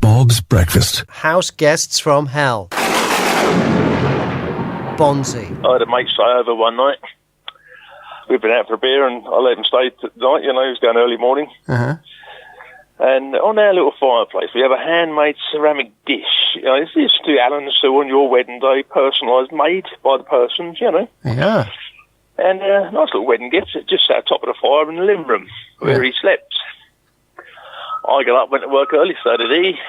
Bob's Breakfast. House guests from hell. Bonzi. I had a mate stay over one night. We'd been out for a beer and I let him stay tonight, he was going early morning. Uh-huh. And on our little fireplace, we have a handmade ceramic dish. It's just to Alan and Sue on your wedding day, personalised, made by the persons, Yeah. And nice little wedding gift. It just sat atop of the fire in the living room where he slept. I got up, went to work early, so did he.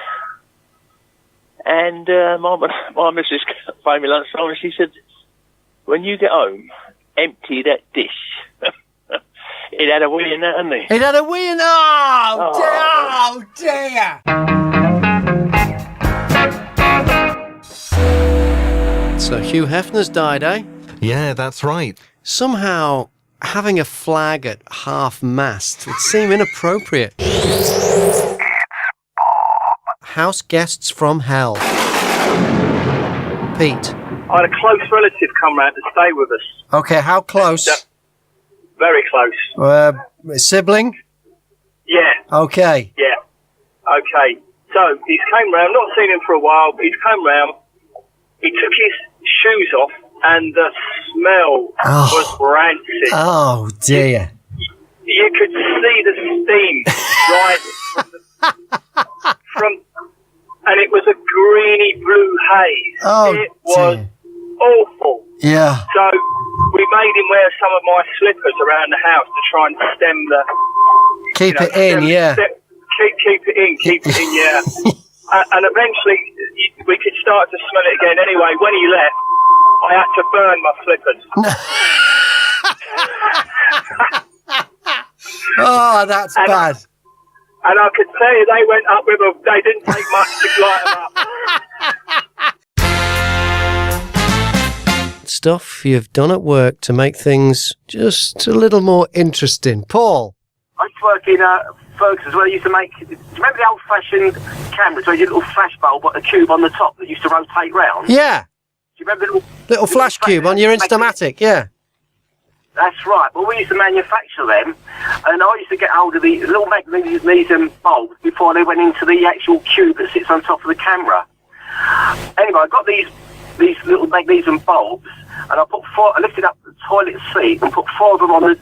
And my missus phoned me lunchtime and she said, when you get home, empty that dish. It had a wee in that, hadn't it? It had a wee in... Oh, dear! So Hugh Hefner's died, eh? Yeah, that's right. Somehow, having a flag at half-mast would seem inappropriate. House guests from hell. Pete. I had a close relative come round to stay with us. Okay, how close? Very close. Sibling? Yeah. Okay. Yeah. Okay. So, he's came round, not seen him for a while, but he's come round. He took his shoes off, and the smell was rancid. Oh, dear. You could see the steam rising and it was a greeny blue haze. Oh, it was awful. Yeah. So we made him wear some of my slippers around the house to try and stem the... Keep it in, yeah. Keep it in, yeah. And eventually we could start to smell it again. Anyway, when he left, I had to burn my slippers. Oh, that's bad. And I could tell you they went up with them. They didn't take much to light them up. Stuff you've done at work to make things just a little more interesting. Paul? I used to work in Ferguson's where they used to make... Do you remember the old-fashioned cameras where you had a little flash bulb, but a cube on the top that used to rotate round? Yeah. Do you remember the little flash cube on your Instamatic, yeah. That's right. Well, we used to manufacture them, and I used to get hold of the little magnesium bulbs before they went into the actual cube that sits on top of the camera. Anyway, I got these little magnesium bulbs, and I lifted up the toilet seat and put 4 of them on the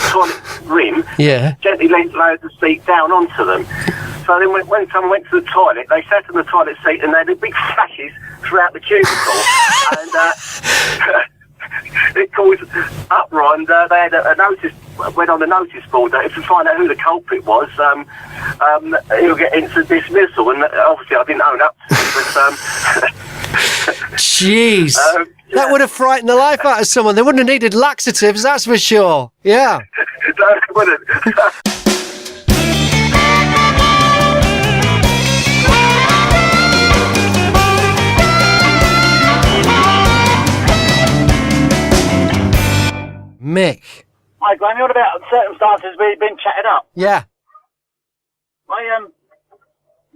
toilet rim. Yeah. Gently lowered the seat down onto them. So then when someone went to the toilet, they sat on the toilet seat and they had big flashes throughout the cubicle. And it caused uproar, and they had a notice, went on the notice board that if you find out who the culprit was, he'll get instant dismissal. And obviously I didn't own up to it, but... Jeez. That would have frightened the life out of someone. They wouldn't have needed laxatives, that's for sure. Yeah. No, it wouldn't. Mick. Hi, Graham. What about circumstances we've been chatting up? Yeah.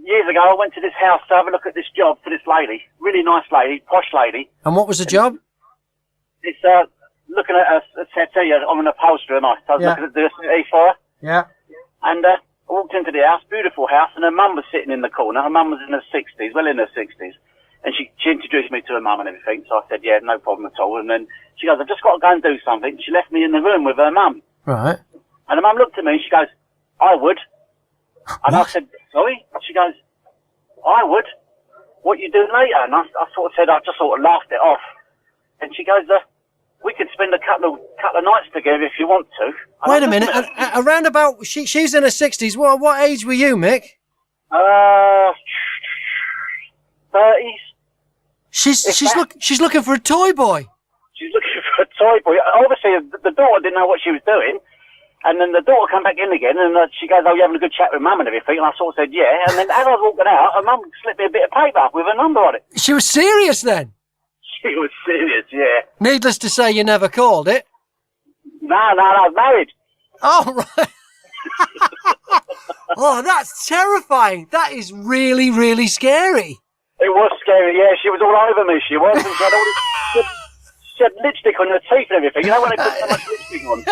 Years ago, I went to this house to have a look at this job for this lady. Really nice lady, posh lady. And what was the job? It's looking at a settee. I'm an upholsterer, and I was looking at the settee for her. Yeah. And I walked into the house, beautiful house, and her mum was sitting in the corner. Her mum was in her 60s, well in her 60s. And she introduced me to her mum and everything, so I said, yeah, no problem at all. And then she goes, I've just got to go and do something. She left me in the room with her mum. Right. And her mum looked at me and she goes, I would. And I said, sorry? She goes, I would. What you do later? And I sort of said, I just sort of laughed it off. And she goes, we could spend a couple of nights together if you want to. And wait a minute. Around about, she's in her 60s. What age were you, Mick? 30s. She's looking for a toy boy. She's looking for a toy boy. Obviously, the daughter didn't know what she was doing. And then the daughter came back in again, and she goes, oh, you having a good chat with Mum and everything? And I sort of said, yeah. And then as I was walking out, her Mum slipped me a bit of paper with her number on it. She was serious then? She was serious, yeah. Needless to say, you never called it? No, I was married. Oh, right. Oh, that's terrifying. That is really, really scary. It was scary, yeah. She was all over me, she was. And she had she had lipstick on her teeth and everything. You know when they put so much lipstick on?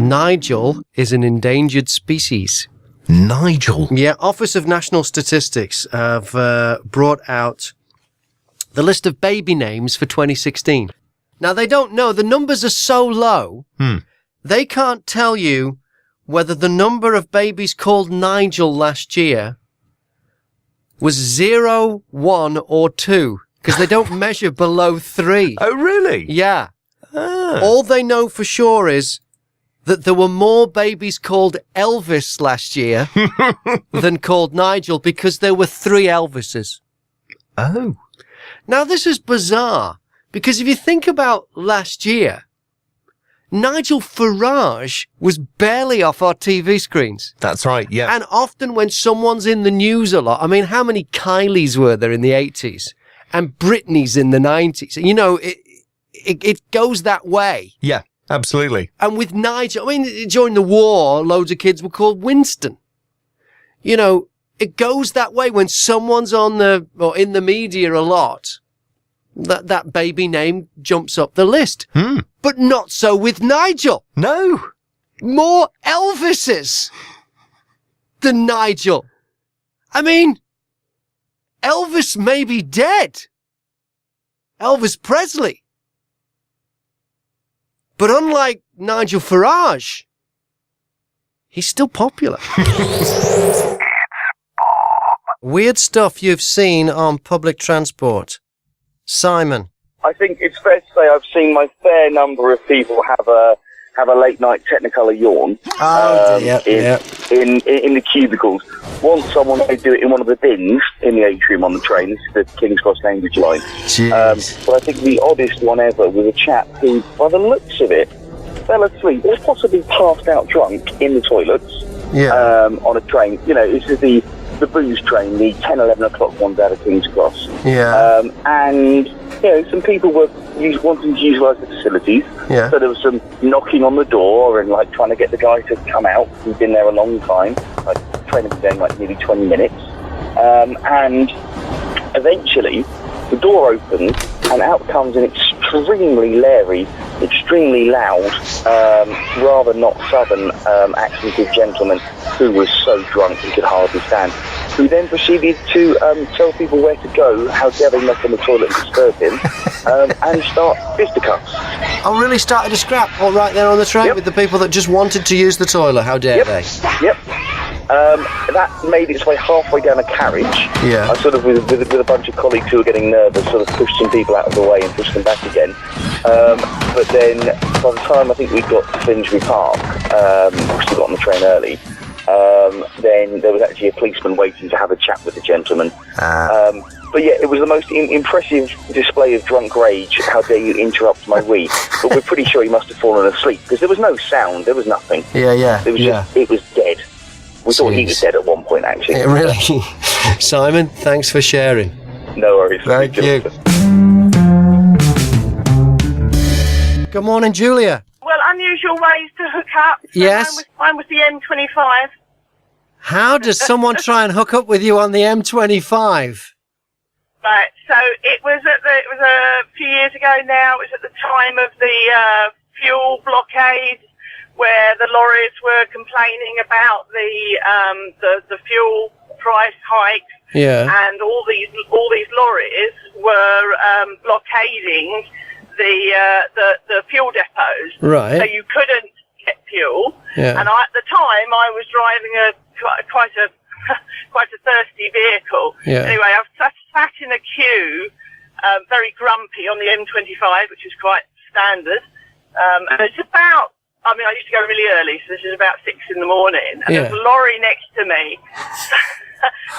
Nigel is an endangered species. Nigel? Yeah, Office of National Statistics have brought out the list of baby names for 2016. Now, they don't know. The numbers are so low, they can't tell you whether the number of babies called Nigel last year was 0, 1, or 2, because they don't measure below 3. Oh, really? Yeah. Ah. All they know for sure is that there were more babies called Elvis last year than called Nigel, because there were 3 Elvises. Oh. Now, this is bizarre, because if you think about last year, Nigel Farage was barely off our TV screens. That's right, yeah. And often when someone's in the news a lot, I mean, how many Kylies were there in the 80s? And Britneys in the 90s? You know, it goes that way. Yeah, absolutely. And with Nigel, I mean, during the war, loads of kids were called Winston. You know, it goes that way when someone's in the media a lot. That baby name jumps up the list. But not so with Nigel. No. More Elvises than Nigel. I mean, Elvis may be dead. Elvis Presley. But unlike Nigel Farage, he's still popular. Weird stuff you've seen on public transport. Simon. I think it's fair to say I've seen my fair number of people have a late night Technicolor yawn in the cubicles. Once someone may do it in one of the bins in the atrium on the train. This is the King's Cross Cambridge line. But I think the oddest one ever was a chap who, by the looks of it, fell asleep or possibly passed out drunk in the toilets on a train. You know, this is the booze train, the 10, 11 o'clock ones out of King's Cross. And, you know, some people were wanting to utilise the facilities. So there was some knocking on the door and, like, trying to get the guy to come out. He'd been there a long time. Like, the train had been going, like, nearly 20 minutes. And eventually, the door opens and out comes an extremely leery, extremely loud, rather not southern accented gentleman who was so drunk he could hardly stand, who then proceeded to tell people where to go, how dare they knock on the toilet and disturb him, and start fisticuffs. Oh, really? Started a scrap all right there on the train with the people that just wanted to use the toilet. How dare they? That made its way halfway down a carriage. I sort of, with a bunch of colleagues who were getting nervous, sort of pushed some people out of the way and pushed them back again. But then, by the time I think we got to Finsbury Park, we still got on the train early, then there was actually a policeman waiting to have a chat with the gentleman. But yeah, it was the most impressive display of drunk rage. How dare you interrupt my wee? But we're pretty sure he must have fallen asleep, because there was no sound, there was nothing. It was dead. We thought he was dead at one point, actually. Really? Simon, thanks for sharing. No worries. Thank you. Good morning, Julia. Well, unusual ways to hook up. So yes. Mine was the M25. How does someone try and hook up with you on the M25? Right, so it was a few years ago now. It was at the time of the fuel blockade, where the lorries were complaining about the fuel price hikes, and all these lorries were blockading the fuel depots. Right. So you couldn't get fuel. Yeah. And at the time, I was driving quite a thirsty vehicle. Yeah. Anyway, I was sat in a queue, very grumpy on the M25, which is quite standard. And it's about, I mean, I used to go really early, so this is about 6 in the morning, and there's a lorry next to me.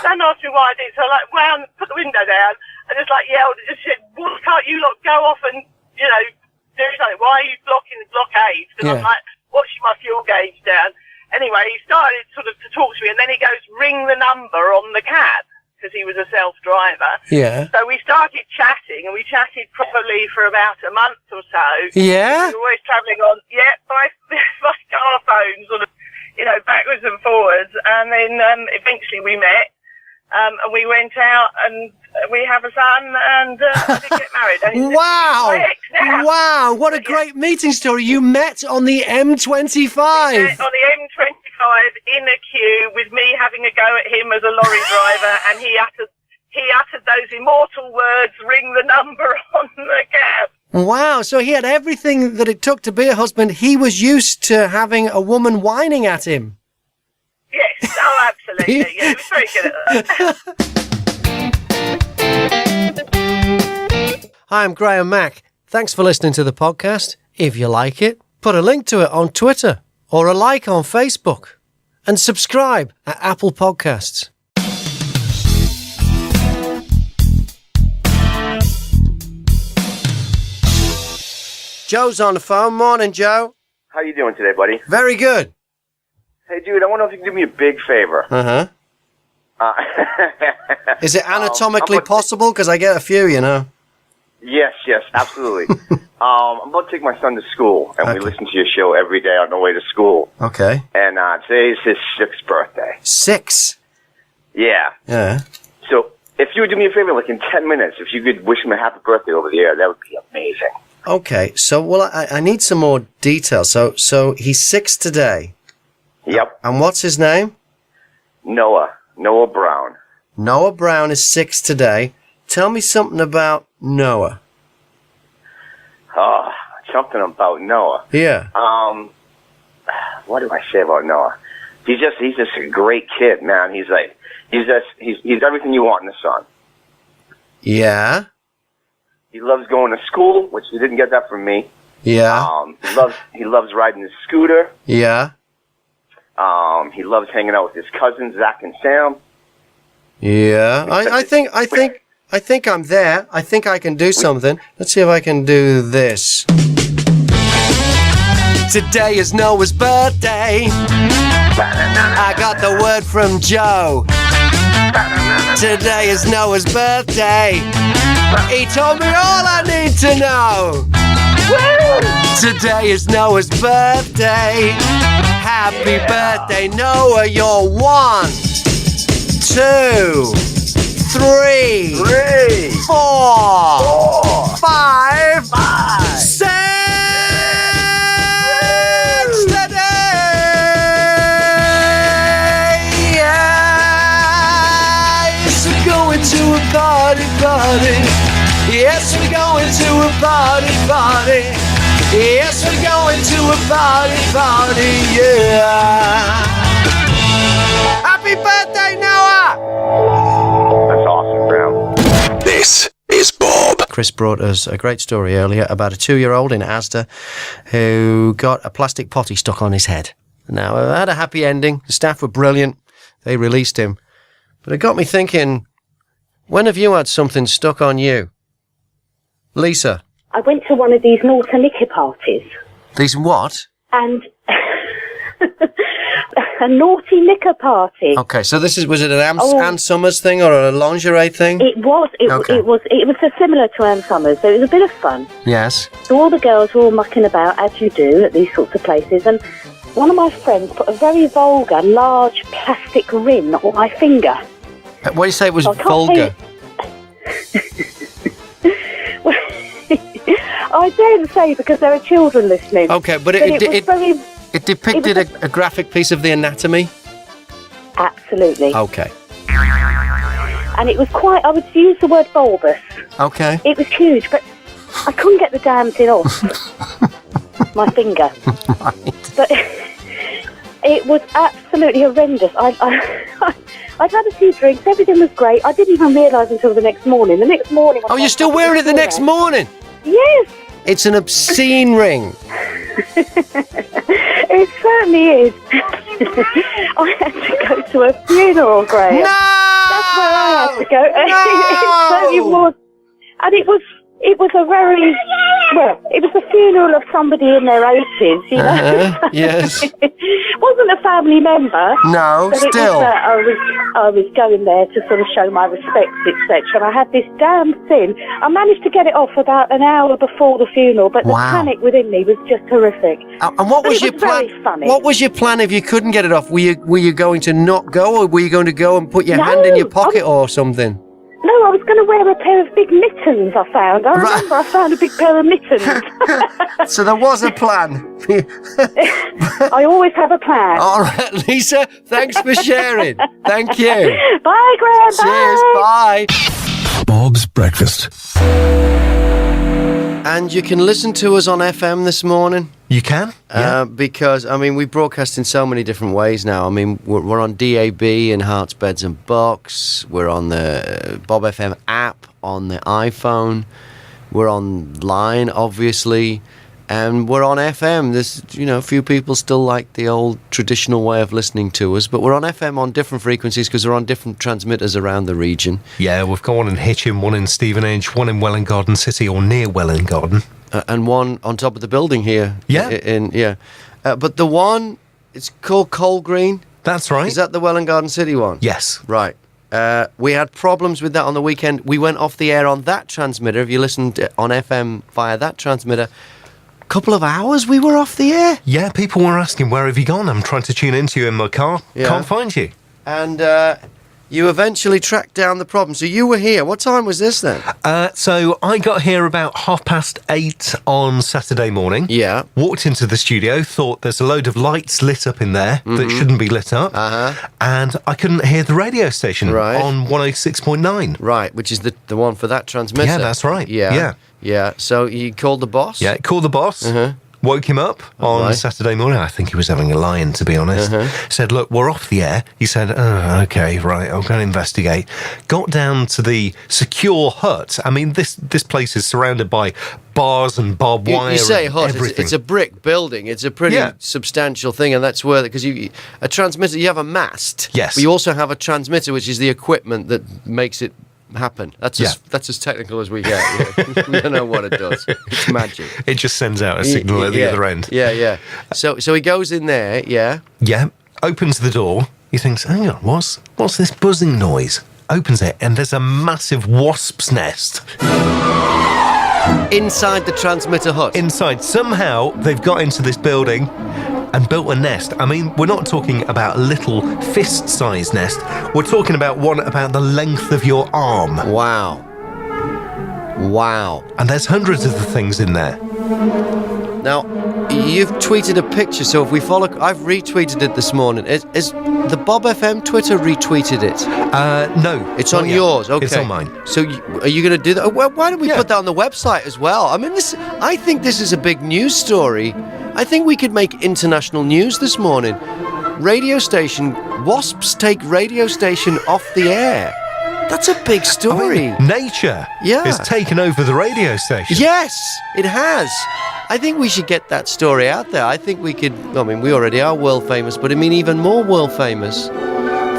Don't ask me why I did, so I put the window down, and just yelled and just said, "Why can't you lot go off and, you know, do something? Why are you blocking the blockade?" And I'm watching my fuel gauge down. Anyway, he started sort of to talk to me, and then he goes, "Ring the number on the cab," because he was a self-driver. Yeah. So we started chatting, and we chatted probably for about a month or so. Yeah? We were always travelling on, my car phone sort of, you know, backwards and forwards. And then eventually we met, and we went out and we have a son and I did get married. And Wow! Wow! What a great meeting story. You met on the M25. We met on the M25 in a queue with me having a go at him as a lorry driver, and he uttered those immortal words, "Ring the number on the cab." Wow, so he had everything that it took to be a husband. He was used to having a woman whining at him. Yes, oh, absolutely. Yeah, he was very good at that. Hi, I'm Graham Mack. Thanks for listening to the podcast. If you like it, put a link to it on Twitter or a like on Facebook and subscribe at Apple Podcasts. Joe's on the phone. Morning, Joe. How you doing today, buddy? Very good. Hey, dude, I wonder if you can do me a big favor. Uh-huh. Is it anatomically possible? Because I get a few, you know. Yes, absolutely. I'm about to take my son to school, and we listen to your show every day on the way to school. Okay. And today's his 6th birthday. 6? Yeah. Yeah. So if you would do me a favor, like in 10 minutes, if you could wish him a happy birthday over the air, that would be amazing. Okay, so, well, I need some more details. So he's 6 today. Yep. And what's his name? Noah Brown. Noah Brown is 6 today. Tell me something about Noah. Oh, something about Noah. Yeah. What do I say about Noah? He's just a great kid, man. He's everything you want in a son. Yeah. He loves going to school, which he didn't get that from me. Yeah. He loves riding his scooter. Yeah. He loves hanging out with his cousins, Zach and Sam. Yeah. I think I'm there. I think I can do something. Let's see if I can do this. Today is Noah's birthday. I got the word from Joe. Today is Noah's birthday. He told me all I need to know. Today is Noah's birthday. Happy birthday, Noah. You're 1, 2, 3, 4, 5, 6 today. Yes, we're going to a party. Yes, we're going to a party. Yes, we're going to a party, yeah. Happy birthday, Noah! That's awesome, Brown. This is Bob. Chris brought us a great story earlier about a 2-year-old in Asda who got a plastic potty stuck on his head. Now, it had a happy ending. The staff were brilliant. They released him. But it got me thinking, when have you had something stuck on you? Lisa? I went to one of these naughty knicker parties. These what? And a naughty knicker party. Okay, so was it an Ann Summers thing or a lingerie thing? It was. It was similar to Ann Summers, so it was a bit of fun. Yes. So all the girls were all mucking about, as you do at these sorts of places, and one of my friends put a very vulgar, large plastic ring on my finger. What do you say it was vulgar? I daren't say because there are children listening. Okay, but it depicted a graphic piece of the anatomy? Absolutely. Okay. And it was quite, I would use the word bulbous. Okay. It was huge, but I couldn't get the damn thing off my finger. Right. But it was absolutely horrendous. I'd had a few drinks, everything was great. I didn't even realise until the next morning. Oh, you're still wearing it the next morning? Yes. It's an obscene ring. It certainly is. I had to go to a funeral, Graham. No! That's where I had to go. No! It certainly was. And it was a very, well, it was the funeral of somebody in their 80s, you know. Yes. It wasn't wasn't a family member. No, but still. I was going there to sort of show my respects, etc. And I had this damn thing. I managed to get it off about an hour before the funeral, but the panic within me was just horrific. And what was your plan? Very funny. What was your plan if you couldn't get it off? Were you going to not go, or were you going to go and put your hand in your pocket or something? No, I was going to wear a pair of big mittens I found. I remember I found a big pair of mittens. So there was a plan. I always have a plan. All right, Lisa, thanks for sharing. Thank you. Bye, Graham. Cheers, bye. Bob's Breakfast. And you can listen to us on FM this morning. You can? Yeah. Because, I mean, we broadcast in so many different ways now. I mean, we're on DAB in Hearts, Beds and Bucks. We're on the BOBfm app on the iPhone. We're online, obviously. And we're on FM. There's, a few people still like the old traditional way of listening to us. But we're on FM on different frequencies because we're on different transmitters around the region. Yeah, we've got one in Hitchin, one in Stevenage, one in Welwyn Garden City or near Welwyn Garden. And one on top of the building here. Yeah. But the one, it's called Coal Green. That's right. Is that the Welwyn Garden City one? Yes. Right. We had problems with that on the weekend. We went off the air on that transmitter. If you listened on FM via that transmitter, couple of hours we were off the air. Yeah, people were asking, where have you gone? I'm trying to tune into you in my car. Yeah. Can't find you. And you eventually tracked down the problem. So you were here. What time was this then? So I got here about 8:30 on Saturday morning. Yeah. Walked into the studio, thought there's a load of lights lit up in there that shouldn't be lit up. And I couldn't hear the radio station on 106.9. Right, which is the one for that transmitter. Yeah, that's right. Yeah. So you called the boss? Yeah, called the boss. Woke him up on Saturday morning. I think he was having a lie-in, to be honest. Said, look, we're off the air. He said, oh, okay, right, I'm going to investigate. Got down to the secure hut. I mean, this place is surrounded by bars and barbed wire. You say hut, everything. it's a brick building. It's a pretty substantial thing, and that's where, because a transmitter, you have a mast. Yes. But you also have a transmitter, which is the equipment that makes it happen. That's as technical as we get. Yeah. We don't know what it does. It's magic. It just sends out a signal at the other end. Yeah. So he goes in there, yeah. Yeah, opens the door. He thinks, hang on, what's this buzzing noise? Opens it, and there's a massive wasp's nest. Inside the transmitter hut? Inside. Somehow, they've got into this building and built a nest. I mean, we're not talking about a little fist-sized nest. We're talking about one about the length of your arm. Wow. And there's hundreds of the things in there. Now, you've tweeted a picture, so if we follow... I've retweeted it this morning. Is the BOBfm Twitter retweeted it? No. It's on yours? Okay. It's on mine. So are you going to do that? Well, why don't we put that on the website as well? I mean, I think this is a big news story. I think we could make international news this morning. Radio station, Wasps take radio station off the air. That's a big story. I mean, nature has taken over the radio station. Yes, it has. I think we should get that story out there. I think we could, we already are world famous, but even more world famous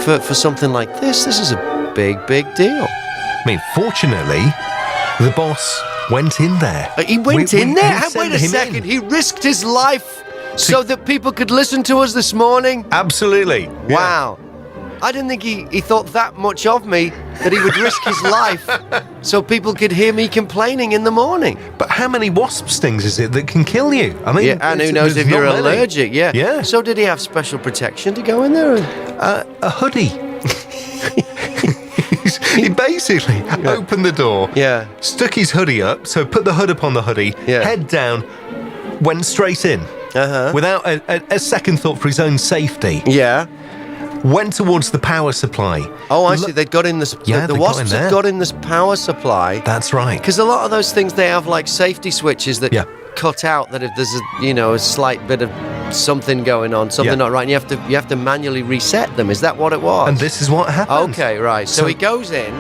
for something like this. This is a big, big deal. I mean, fortunately, the boss went in there. He went in there? Wait a second. He risked his life so that people could listen to us this morning? Absolutely. Wow. I didn't think he thought that much of me, that he would risk his life so people could hear me complaining in the morning. But how many wasp stings is it that can kill you? I mean, and who knows if you're allergic? Yeah. So did he have special protection to go in there? A hoodie. He basically opened the door, stuck his hoodie up, so put the hood up on the hoodie, head down, went straight in, without a second thought for his own safety. Yeah. Went towards the power supply. Oh, I see. They'd got in this. The wasps had got in this power supply. That's right. Because a lot of those things, they have like safety switches that cut out that if there's a slight bit of something going on, something not right, and you have to manually reset them. Is that what it was? And this is what happened. Okay, right. So he goes in.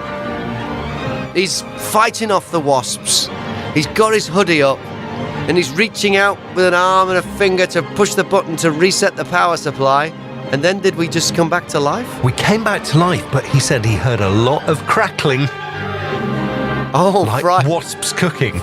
He's fighting off the wasps. He's got his hoodie up, and he's reaching out with an arm and a finger to push the button to reset the power supply. And then did we just come back to life? We came back to life, but he said he heard a lot of crackling. Oh, like wasps cooking.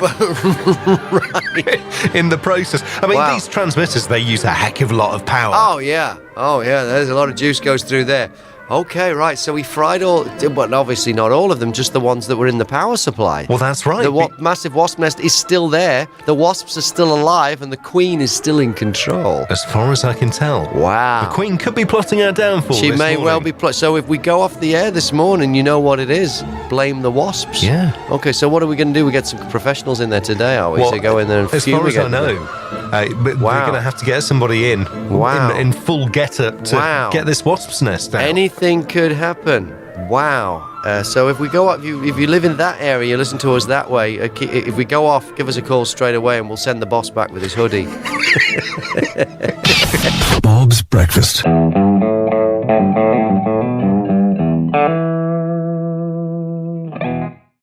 In the process. I mean, these transmitters, they use a heck of a lot of power. Oh, yeah. There's a lot of juice goes through there. Okay, right. So he fried but obviously not all of them, just the ones that were in the power supply. Well, that's right. The massive wasp nest is still there. The wasps are still alive, and the queen is still in control. As far as I can tell. Wow. The queen could be plotting our downfall. She may well be. So if we go off the air this morning, you know what it is. Blame the wasps. Yeah. Okay, so what are we going to do? We get some professionals in there today, are we? Well, to go in there and fumigate. as far as I know, we're going to have to get somebody in in full get-up to get this wasp's nest out. Anything could happen. Wow. So if we go up, if you live in that area, listen to us that way. If we go off, give us a call straight away and we'll send the boss back with his hoodie. Bob's Breakfast.